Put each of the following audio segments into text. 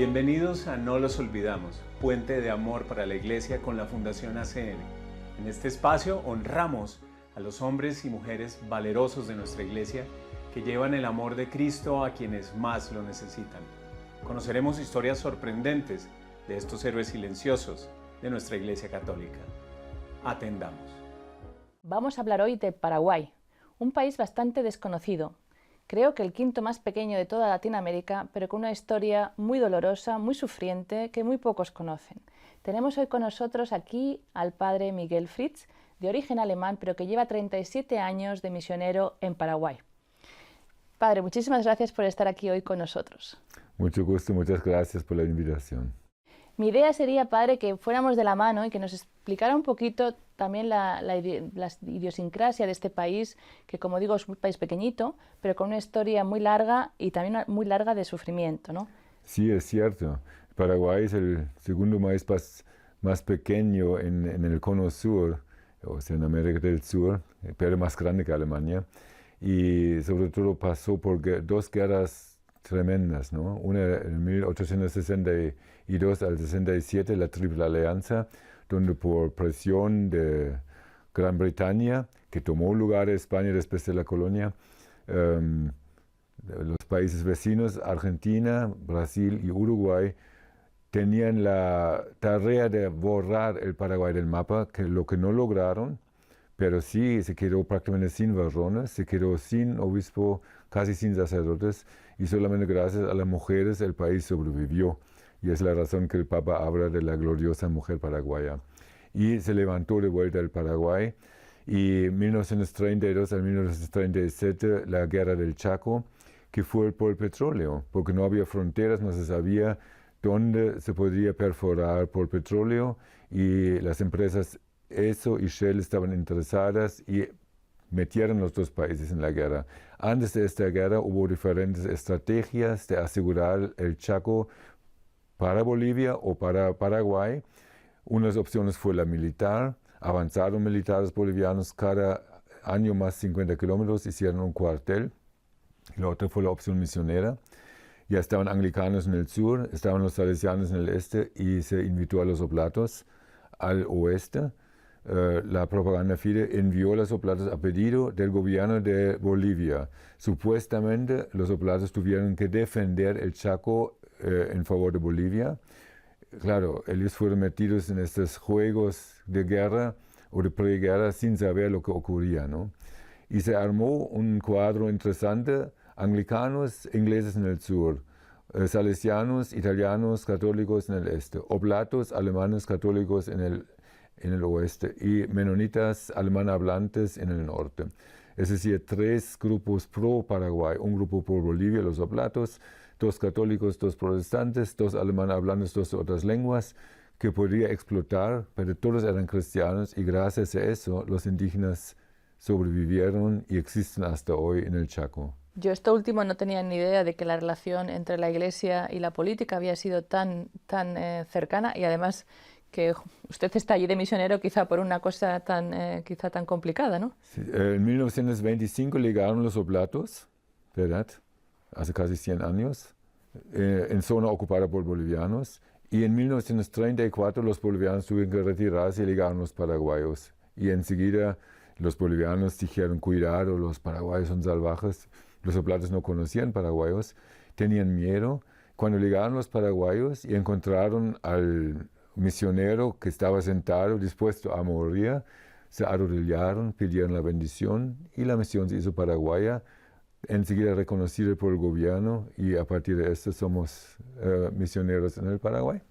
Bienvenidos a No los olvidamos, puente de amor para la Iglesia con la Fundación ACN. En este espacio honramos a los hombres y mujeres valerosos de nuestra Iglesia que llevan el amor de Cristo a quienes más lo necesitan. Conoceremos historias sorprendentes de estos héroes silenciosos de nuestra Iglesia Católica. Atendamos. Vamos a hablar hoy de Paraguay, un país bastante desconocido. Creo que el quinto más pequeño de toda Latinoamérica, pero con una historia muy dolorosa, muy sufriente, que muy pocos conocen. Tenemos hoy con nosotros aquí al padre Miguel Fritz, de origen alemán, pero que lleva 37 años de misionero en Paraguay. Padre, muchísimas gracias por estar aquí hoy con nosotros. Mucho gusto, muchas gracias por la invitación. Mi idea sería, padre, que fuéramos de la mano y que nos explicara un poquito también la idiosincrasia de este país, que como digo es un país pequeñito, pero con una historia muy larga y también muy larga de sufrimiento, ¿no? Sí, es cierto. Paraguay es el segundo país más pequeño en el cono sur, o sea, en América del Sur, pero más grande que Alemania. Y sobre todo pasó por dos guerras tremendas, ¿no? Una en 1862 al 67, la Triple Alianza, donde por presión de Gran Bretaña, que tomó lugar en España después de la colonia, los países vecinos, Argentina, Brasil y Uruguay, tenían la tarea de borrar el Paraguay del mapa, lo que no lograron, pero sí se quedó prácticamente sin varones, se quedó sin obispo, casi sin sacerdotes, y solamente gracias a las mujeres el país sobrevivió. Y es la razón que el Papa habla de la gloriosa mujer paraguaya. Y se levantó de vuelta el Paraguay, y 1932 a 1937 la guerra del Chaco, que fue por el petróleo, porque no había fronteras, no se sabía dónde se podía perforar por petróleo, y las empresas ESSO y Shell estaban interesadas y metieron los dos países en la guerra. Antes de esta guerra hubo diferentes estrategias de asegurar el Chaco para Bolivia o para Paraguay. Unas opciones fue la militar, avanzaron militares bolivianos cada año más 50 kilómetros, hicieron un cuartel. La otra fue la opción misionera. Ya estaban anglicanos en el sur, estaban los salesianos en el este y se invitó a los oblatos al oeste. La propaganda FIDE envió los oblatos a pedido del gobierno de Bolivia. Supuestamente los oblatos tuvieron que defender el Chaco en favor de Bolivia. Claro, ellos fueron metidos en estos juegos de guerra o de preguerra sin saber lo que ocurría, ¿no? Y se armó un cuadro interesante: anglicanos, ingleses en el sur, salesianos, italianos, católicos en el este, oblatos, alemanes, católicos en el oeste, y menonitas alemán hablantes en el norte. Es decir, tres grupos pro Paraguay: un grupo por Bolivia, los oblatos, dos católicos, dos protestantes, dos alemán hablantes, dos otras lenguas, que podría explotar, pero todos eran cristianos, y gracias a eso los indígenas sobrevivieron y existen hasta hoy en el Chaco. Yo esto último no tenía ni idea de que la relación entre la Iglesia y la política había sido tan cercana, y además que usted está allí de misionero quizá por una cosa quizá tan complicada, ¿no? Sí, en 1925 llegaron los oblatos, ¿verdad? Hace casi 100 años, en zona ocupada por bolivianos, y en 1934 los bolivianos tuvieron que retirarse y llegaron los paraguayos. Y enseguida los bolivianos dijeron: cuidado, los paraguayos son salvajes. Los oblatos no conocían paraguayos, tenían miedo. Cuando llegaron los paraguayos y encontraron al misionero que estaba sentado, dispuesto a morir, se arrodillaron, pidieron la bendición, y la misión se hizo paraguaya, enseguida reconocida por el gobierno, y a partir de esto somos misioneros en el Paraguay.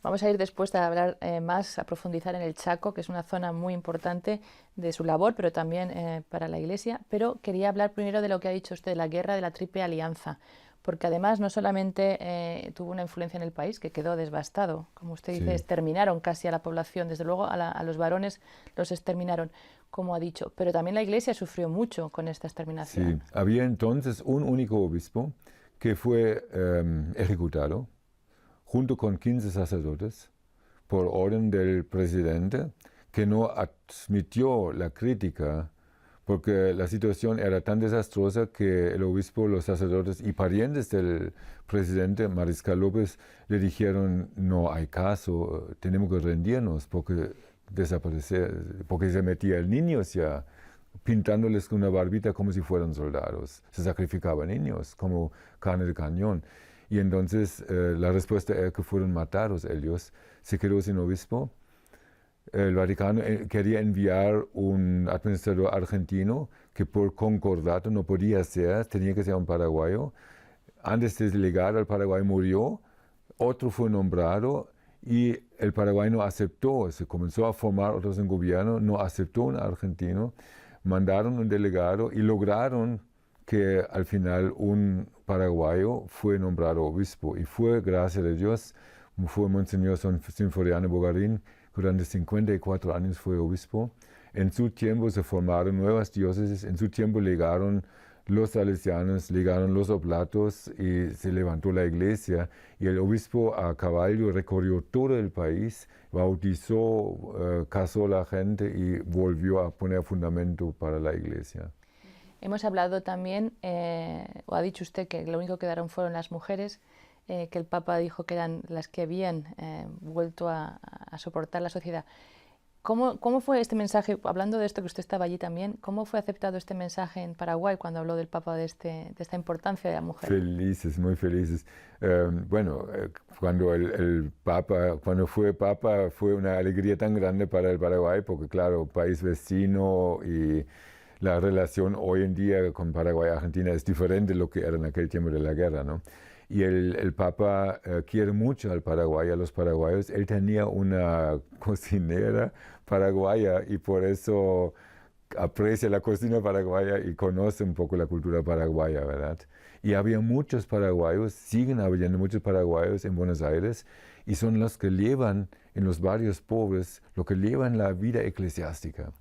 Vamos a ir después a hablar más, a profundizar en el Chaco, que es una zona muy importante de su labor, pero también para la Iglesia. Pero quería hablar primero de lo que ha dicho usted, de la guerra de la Triple Alianza, porque además no solamente tuvo una influencia en el país, que quedó devastado, como usted dice, exterminaron casi a la población, desde luego a los varones los exterminaron, como ha dicho, pero también la Iglesia sufrió mucho con esta exterminación. Sí, había entonces un único obispo que fue ejecutado, junto con 15 sacerdotes, por orden del presidente, que no admitió la crítica porque la situación era tan desastrosa que el obispo, los sacerdotes y parientes del presidente Mariscal López le dijeron: no hay caso, tenemos que rendirnos porque porque se metía el niño ya, pintándoles con una barbita como si fueran soldados. Se sacrificaban niños como carne de cañón. Y entonces la respuesta era que fueron matados ellos. Se quedó sin obispo. El Vaticano quería enviar un administrador argentino que por concordato no podía ser, tenía que ser un paraguayo. Antes de llegar al Paraguay murió, otro fue nombrado y el Paraguay no aceptó. Se comenzó a formar otros en gobierno, no aceptó un argentino. Mandaron un delegado y lograron que al final un paraguayo fue nombrado obispo. Y fue, gracias a Dios, fue Monseñor Sinforiano Bogarín. Durante 54 años fue obispo. En su tiempo se formaron nuevas diócesis, en su tiempo llegaron los salesianos, llegaron los oblatos y se levantó la iglesia. Y el obispo a caballo recorrió todo el país, bautizó, casó a la gente y volvió a poner fundamento para la iglesia. Hemos hablado también, o ha dicho usted que lo único que quedaron fueron las mujeres, que el Papa dijo que eran las que habían vuelto a soportar la sociedad. ¿Cómo fue este mensaje, hablando de esto que usted estaba allí también, cómo fue aceptado este mensaje en Paraguay cuando habló del Papa de esta importancia de la mujer? Felices, muy felices. Cuando el Papa, cuando fue Papa, fue una alegría tan grande para el Paraguay, porque claro, país vecino y la relación hoy en día con Paraguay y Argentina es diferente de lo que era en aquel tiempo de la guerra, ¿no? Y el Papa quiere mucho al Paraguay, a los paraguayos. Él tenía una cocinera paraguaya y por eso aprecia la cocina paraguaya y conoce un poco la cultura paraguaya, ¿verdad? Y había muchos paraguayos, siguen habiendo muchos paraguayos en Buenos Aires y son los que llevan en los barrios pobres, lo que llevan la vida eclesiástica.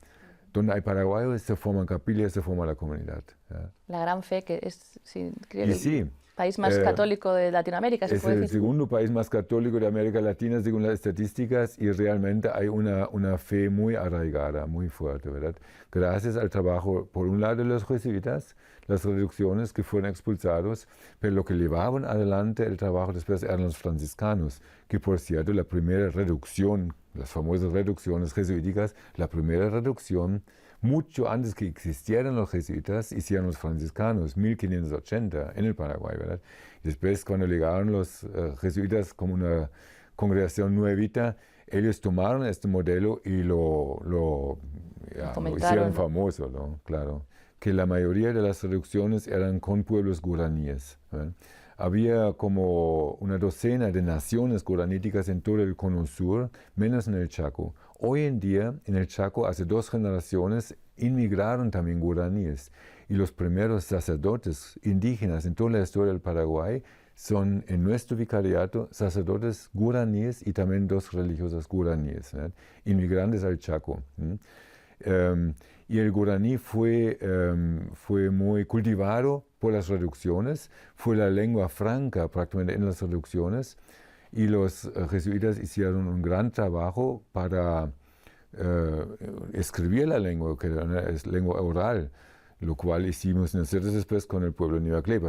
Donde hay paraguayos se forman capillas, se forma la comunidad. ¿Ya? La gran fe que es... Sí, sí. País más católico de Latinoamérica, ¿se puede decir? Es el segundo país más católico de América Latina, según las estadísticas, y realmente hay una fe muy arraigada, muy fuerte, ¿verdad? Gracias al trabajo, por un lado, de los jesuitas, las reducciones que fueron expulsados, pero lo que llevaban adelante el trabajo después eran los franciscanos, que por cierto, la primera reducción, las famosas reducciones jesuíticas, la primera reducción, mucho antes que existieran los jesuitas, hicieron los franciscanos, 1580, en el Paraguay, ¿verdad? Y después, cuando llegaron los jesuitas como una congregación nuevita, ellos tomaron este modelo y lo hicieron famoso, ¿no? Claro. Que la mayoría de las reducciones eran con pueblos guaraníes, ¿verdad? Había como una docena de naciones guaraníticas en todo el Cono Sur, menos en el Chaco. Hoy en día, en el Chaco, hace 2 generaciones, inmigraron también guaraníes. Y los primeros sacerdotes indígenas en toda la historia del Paraguay son, en nuestro vicariato, sacerdotes guaraníes y también 2 religiosas guaraníes, ¿verdad? Inmigrantes al Chaco. Y el guaraní fue muy cultivado por las reducciones, fue la lengua franca prácticamente en las reducciones, y los jesuitas hicieron un gran trabajo para escribir la lengua, que es lengua oral, lo cual hicimos nosotros después con el pueblo Nivaclé.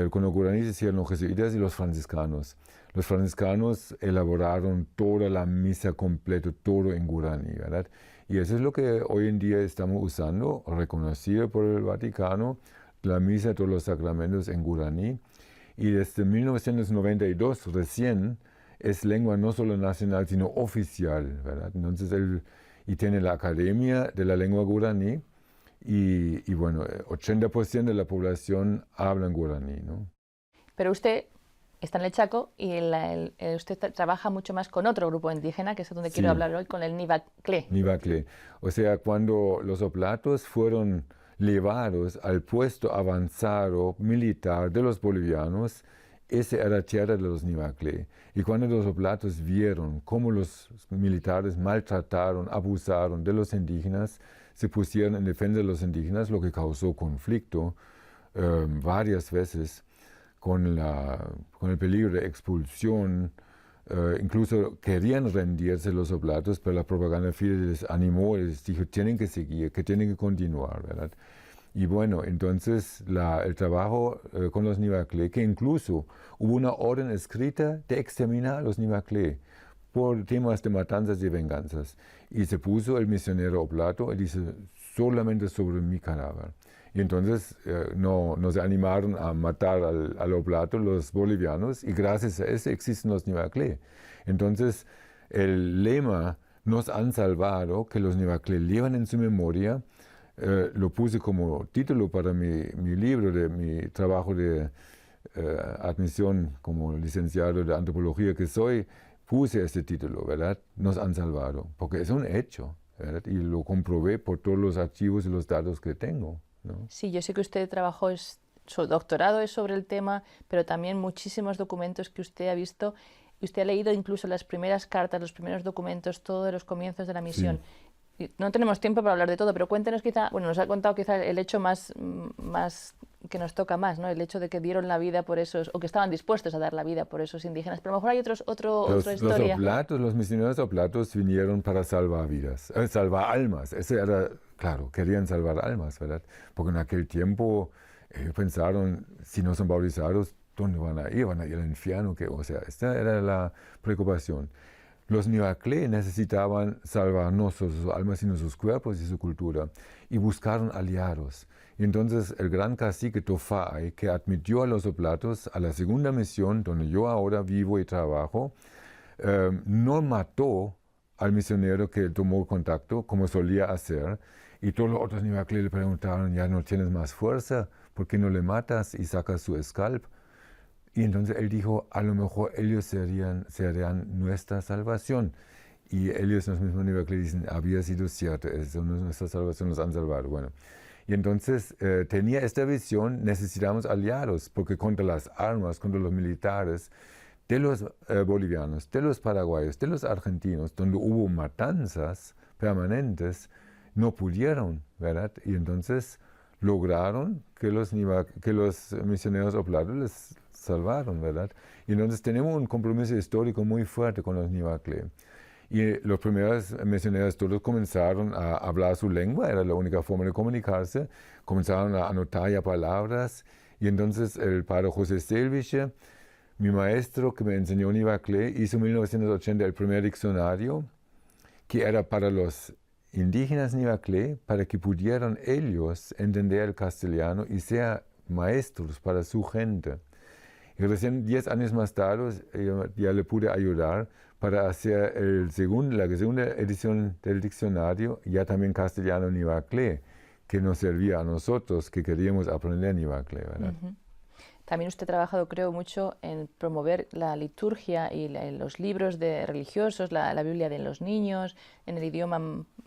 Con los guaraníes hicieron los jesuitas y los franciscanos. Los franciscanos elaboraron toda la misa completa, todo en guaraní, ¿verdad? Y eso es lo que hoy en día estamos usando, reconocido por el Vaticano, la misa, todos los sacramentos en guaraní. Y desde 1992 recién es lengua no solo nacional, sino oficial, ¿verdad? Entonces y tiene la Academia de la Lengua Guaraní y bueno, 80% de la población habla en guaraní, ¿no? Pero usted está en el Chaco y usted trabaja mucho más con otro grupo indígena, que es donde quiero hablar hoy, con el Nivaclé. Nivaclé. O sea, cuando los oblatos fueron llevados al puesto avanzado militar de los bolivianos, esa era tierra de los Nivaclé. Y cuando los oblatos vieron cómo los militares maltrataron, abusaron de los indígenas, se pusieron en defensa de los indígenas, lo que causó conflicto varias veces con el peligro de expulsión incluso querían rendirse los oblatos, pero la propaganda Fidesz les animó, les dijo, tienen que seguir, que tienen que continuar, ¿verdad? Y bueno, entonces el trabajo con los Nivaclé, que incluso hubo una orden escrita de exterminar a los Nivaclé por temas de matanzas y venganzas. Y se puso el misionero oblato y dice, solamente sobre mi cadáver. Y entonces no se animaron a matar al oblato los bolivianos y gracias a eso existen los Nivaclé. Entonces el lema nos han salvado, que los Nivaclé llevan en su memoria, lo puse como título para mi libro, de mi trabajo de admisión como licenciado de antropología que soy, puse este título, ¿verdad? Nos han salvado, porque es un hecho, ¿verdad? Y lo comprobé por todos los archivos y los datos que tengo, ¿no? Sí, yo sé que usted trabajó, su doctorado es sobre el tema, pero también muchísimos documentos que usted ha visto, y usted ha leído incluso las primeras cartas, los primeros documentos, todo de los comienzos de la misión. Sí. No tenemos tiempo para hablar de todo, pero cuéntenos quizá, bueno, nos ha contado quizá el hecho más que nos toca más, ¿no? El hecho de que dieron la vida por esos, o que estaban dispuestos a dar la vida por esos indígenas, pero a lo mejor hay otra historia. Los misioneros oblatos vinieron para salvar vidas, salvar almas. Eso era, claro, querían salvar almas, ¿verdad? Porque en aquel tiempo pensaron, si no son bautizados, ¿dónde van a ir? ¿Van a ir al infierno? O sea, esta era la preocupación. Los Nivaclé necesitaban salvar no solo sus almas, sino sus cuerpos y su cultura, y buscaron aliados. Y entonces el gran cacique Tofai, que admitió a los oblatos a la segunda misión, donde yo ahora vivo y trabajo, no mató al misionero que tomó contacto, como solía hacer, y todos los otros Nivaclé le preguntaron, ya no tienes más fuerza, ¿por qué no le matas y sacas su scalp? Y entonces él dijo, a lo mejor ellos serían nuestra salvación. Y ellos, los mismos Nivaclé, dicen, había sido cierto, eso no es nuestra salvación, nos han salvado. Bueno, y entonces tenía esta visión, necesitamos aliados, porque contra las armas, contra los militares de los bolivianos, de los paraguayos, de los argentinos, donde hubo matanzas permanentes, no pudieron, ¿verdad? Y entonces lograron que los misioneros oblatos les salvaron, ¿verdad? Y entonces tenemos un compromiso histórico muy fuerte con los Nivaclé. Y los primeros misioneros todos comenzaron a hablar su lengua, era la única forma de comunicarse, comenzaron a anotar ya palabras, y entonces el padre José Selviche, mi maestro que me enseñó Nivaclé, hizo en 1980 el primer diccionario, que era para los indígenas Nivaclé, para que pudieran ellos entender el castellano y ser maestros para su gente. Y recién 10 años más tarde ya le pude ayudar para hacer la segunda edición del diccionario, ya también castellano Nivaclé, que nos servía a nosotros que queríamos aprender Nivaclé, ¿verdad? Uh-huh. También usted ha trabajado, creo, mucho en promover la liturgia y los libros religiosos, la Biblia de los niños, en el idioma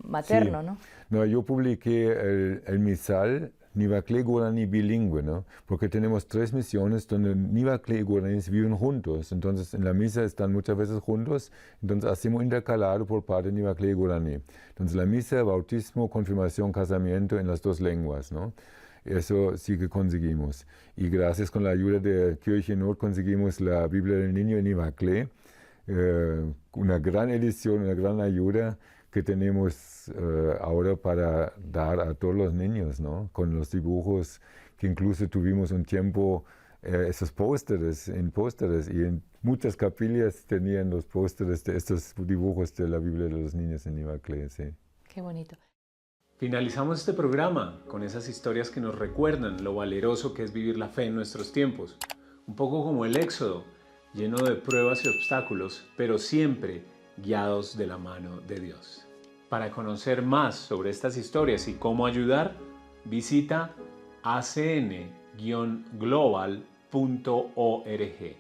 materno, sí. ¿No? No, yo publiqué el misal Nivaclé Guaraní bilingüe, ¿no? Porque tenemos 3 misiones donde Nivaclé y guaraníes viven juntos. Entonces, en la misa están muchas veces juntos. Entonces, hacemos intercalado por parte de Nivaclé y guaraní. Entonces, la misa, bautismo, confirmación, casamiento en las 2 lenguas, ¿no? Eso sí que conseguimos. Y gracias con la ayuda de Kirche Nord conseguimos la Biblia del Niño en Nivaclé. Una gran edición, una gran ayuda que tenemos ahora para dar a todos los niños, ¿no? Con los dibujos, que incluso tuvimos un tiempo esos pósteres y en muchas capillas tenían los pósteres de estos dibujos de la Biblia de los niños en Nivaclé, sí. Qué bonito. Finalizamos este programa con esas historias que nos recuerdan lo valeroso que es vivir la fe en nuestros tiempos, un poco como el Éxodo, lleno de pruebas y obstáculos, pero siempre guiados de la mano de Dios. Para conocer más sobre estas historias y cómo ayudar, visita acn-global.org.